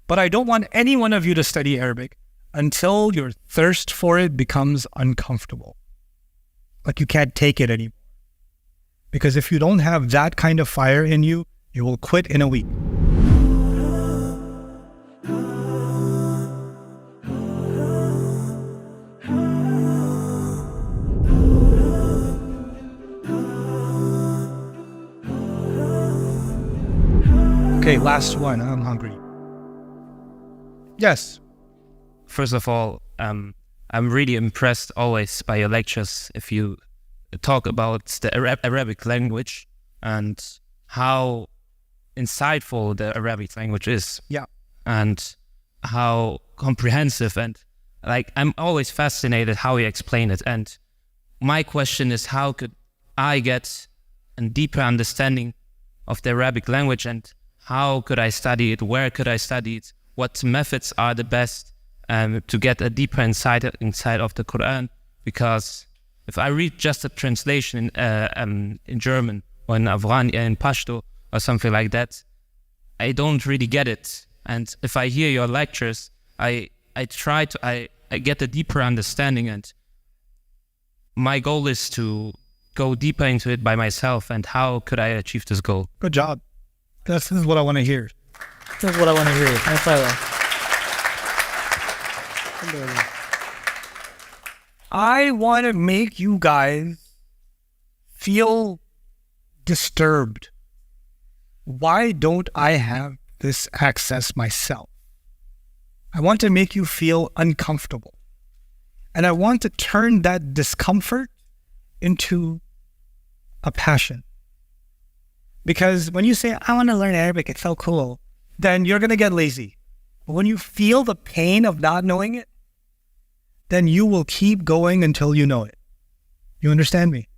But I don't want any one of you to study Arabic until your thirst for it becomes uncomfortable. Like you can't take it anymore. Because if you don't have that kind of fire in you, you will quit in a week. Okay, last one. I'm hungry. Yes. First of all, I'm really impressed always by your lectures if you talk about the Arabic language and how insightful the Arabic language is. Yeah. And how comprehensive, and like I'm always fascinated how you explain it. And my question is, how could I get a deeper understanding of the Arabic language, and how could I study it? Where could I study it? What methods are the best to get a deeper insight inside of the Quran? Because if I read just a translation in German or in Afghani, in Pashto or something like that, I don't really get it. And if I hear your lectures, I get a deeper understanding, and my goal is to go deeper into it by myself. And how could I achieve this goal? Good job. This is what I want to hear. This is what I want to hear. I want to make you guys feel disturbed. Why don't I have this access myself? I want to make you feel uncomfortable. And I want to turn that discomfort into a passion. Because when you say, I want to learn Arabic, it's so cool, then you're going to get lazy. But when you feel the pain of not knowing it, then you will keep going until you know it. You understand me?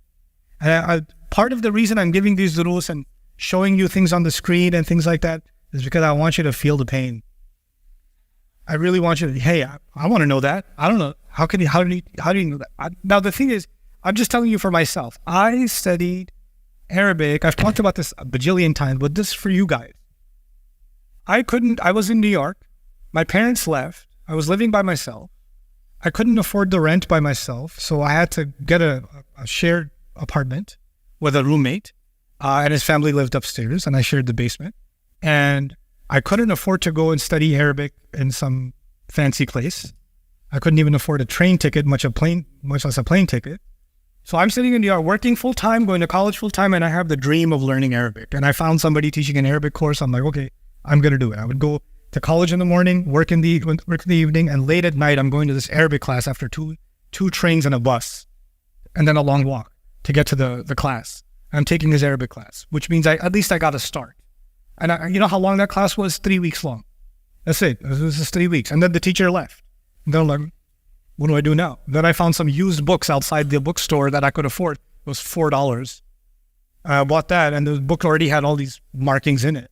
And part of the reason I'm giving these durus and showing you things on the screen and things like that is because I want you to feel the pain. I really want you to, hey, I want to know that. I don't know. How do you know that? Now, the thing is, I'm just telling you for myself. I studied Arabic. I've talked about this a bajillion times, but this is for you guys. I was in New York. My parents left. I was living by myself. I couldn't afford the rent by myself, so I had to get a shared apartment with a roommate, and his family lived upstairs, and I shared the basement. And I couldn't afford to go and study Arabic in some fancy place. I couldn't even afford a train ticket, much less a plane ticket. So I'm sitting in New York, working full-time, going to college full-time, and I have the dream of learning Arabic. And I found somebody teaching an Arabic course. I'm like, okay, I'm going to do it. I would go to college in the morning, work in the evening, and late at night, I'm going to this Arabic class after two trains and a bus, and then a long walk to get to the class. I'm taking his Arabic class, which means at least I got a start. And you know how long that class was? 3 weeks long. That's it. This is 3 weeks. And then the teacher left. And then I'm like, what do I do now? Then I found some used books outside the bookstore that I could afford. It was $4. I bought that, and the book already had all these markings in it.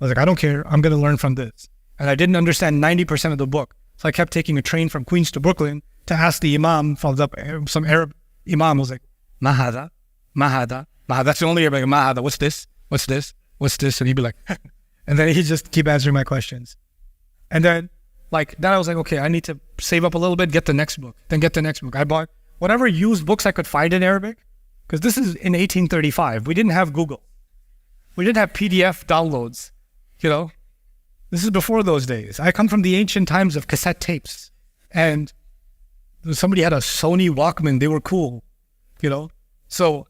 I was like, I don't care. I'm going to learn from this. And I didn't understand 90% of the book. So I kept taking a train from Queens to Brooklyn to ask the imam, some Arab imam. I was like, Mahada, Mahada, Mahada. That's the only Arabic. Mahada, what's this? What's this? What's this? And he'd be like, and then he'd just keep answering my questions. And then I was like, okay, I need to save up a little bit, get the next book, then get the next book. I bought whatever used books I could find in Arabic, because this is in 1835. We didn't have Google. We didn't have PDF downloads, you know. This is before those days. I come from the ancient times of cassette tapes, and somebody had a Sony Walkman. They were cool, you know. So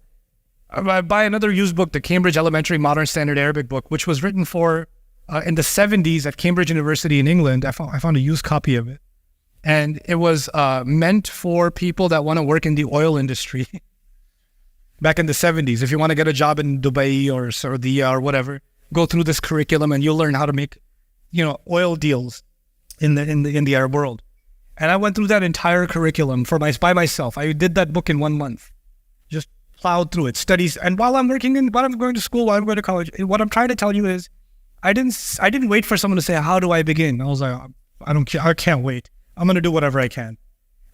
I buy another used book, the Cambridge Elementary Modern Standard Arabic book, which was written in the 70s at Cambridge University in England. I found a used copy of it. And it was meant for people that want to work in the oil industry back in the 70s. If you want to get a job in Dubai or Saudi or whatever, go through this curriculum and you'll learn how to make, oil deals in the Arab world. And I went through that entire curriculum by myself. I did that book in 1 month. Just plowed through it, studies. And while I'm going to school, while I'm going to college, what I'm trying to tell you is, I didn't wait for someone to say, how do I begin? I was like, I can't wait. I'm going to do whatever I can.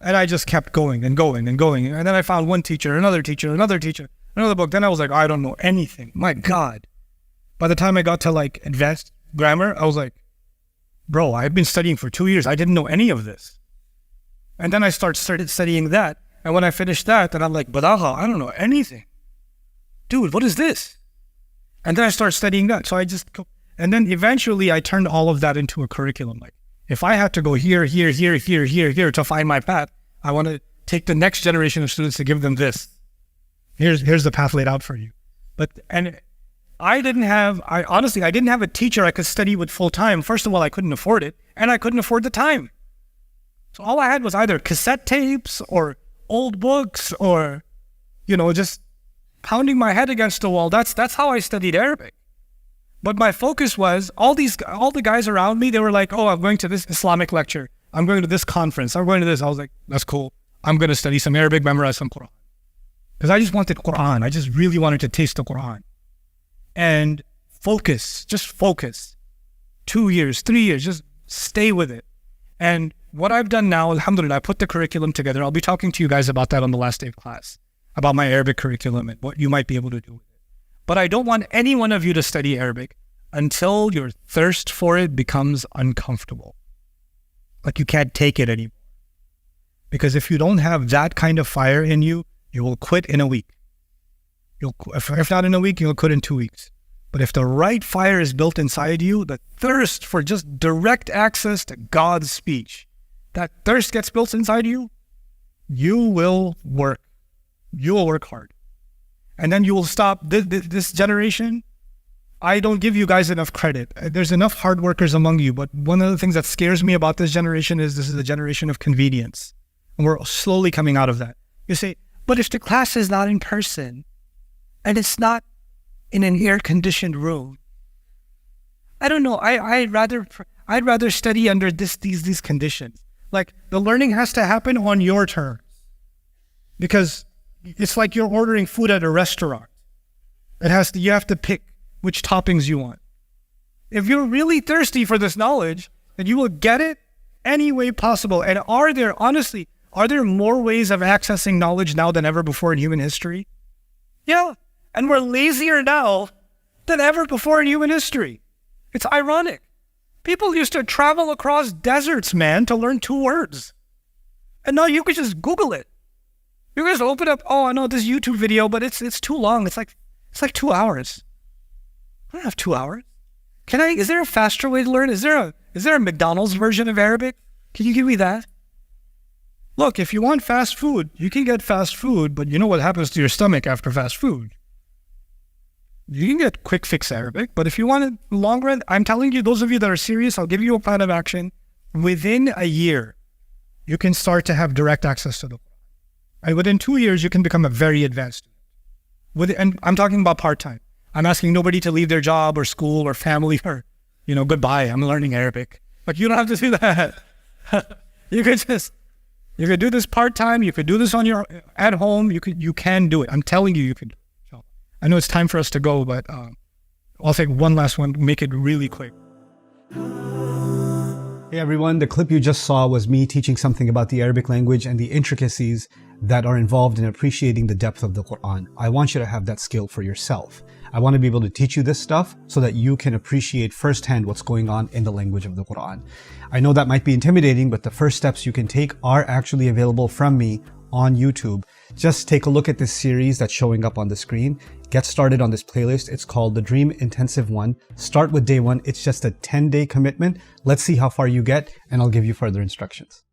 And I just kept going and going and going. And then I found one teacher, another teacher, another teacher, another book. Then I was like, I don't know anything. My God. By the time I got to advanced grammar, I was like, bro, I've been studying for 2 years. I didn't know any of this. And then I started studying that. And when I finished that, then I'm like, Balagha, I don't know anything. Dude, what is this? And then I started studying that. So and then eventually I turned all of that into a curriculum. Like, if I had to go here to find my path, I want to take the next generation of students to give them this. Here's the path laid out for you. And I didn't have a teacher I could study with full time. First of all, I couldn't afford it, and I couldn't afford the time. So all I had was either cassette tapes or old books or, just pounding my head against the wall. That's how I studied Arabic. But my focus was all the guys around me, they were like, oh, I'm going to this Islamic lecture. I'm going to this conference. I'm going to this. I was like, that's cool. I'm going to study some Arabic, memorize some Quran. Because I just wanted Quran. I just really wanted to taste the Quran. And just focus. 2 years, 3 years, just stay with it. And what I've done now, alhamdulillah, I put the curriculum together. I'll be talking to you guys about that on the last day of class, about my Arabic curriculum and what you might be able to do with it. But I don't want any one of you to study Arabic until your thirst for it becomes uncomfortable. Like you can't take it anymore. Because if you don't have that kind of fire in you, you will quit in a week. If not in a week, you'll quit in 2 weeks. But if the right fire is built inside you, the thirst for just direct access to God's speech, that thirst gets built inside you, you will work. You will work hard. And then you will stop. This generation, I don't give you guys enough credit. There's enough hard workers among you, but one of the things that scares me about this generation is this is a generation of convenience. And we're slowly coming out of that. You say, but if the class is not in person, and it's not in an air-conditioned room, I don't know. I'd rather study under these conditions. Like the learning has to happen on your terms, because it's like you're ordering food at a restaurant. You have to pick which toppings you want. If you're really thirsty for this knowledge, then you will get it any way possible. And are there more ways of accessing knowledge now than ever before in human history? Yeah. And we're lazier now than ever before in human history. It's ironic. People used to travel across deserts, man, to learn 2 words. And now you can just Google it. You can just open up, oh, I know this YouTube video, but it's too long. It's like 2 hours. I don't have 2 hours. Is there a faster way to learn? Is there a McDonald's version of Arabic? Can you give me that? Look, if you want fast food, you can get fast food, but you know what happens to your stomach after fast food? You can get quick fix Arabic, but if you want it long run, I'm telling you, those of you that are serious, I'll give you a plan of action. Within a year, you can start to have direct access to the Quran. And within 2 years, you can become a very advanced student. And I'm talking about part-time. I'm asking nobody to leave their job or school or family or, goodbye, I'm learning Arabic. Like, you don't have to do that. You could do this part-time. You could do this at home. You can do it. I'm telling you, you could. So, I know it's time for us to go, but I'll take one last one, make it really quick. Hey everyone, the clip you just saw was me teaching something about the Arabic language and the intricacies that are involved in appreciating the depth of the Quran. I want you to have that skill for yourself. I want to be able to teach you this stuff so that you can appreciate firsthand what's going on in the language of the Quran. I know that might be intimidating, but the first steps you can take are actually available from me on YouTube. Just take a look at this series that's showing up on the screen. Get started on this playlist. It's called the Dream Intensive 1. Start with day 1. It's just a 10-day commitment. Let's see how far you get, and I'll give you further instructions.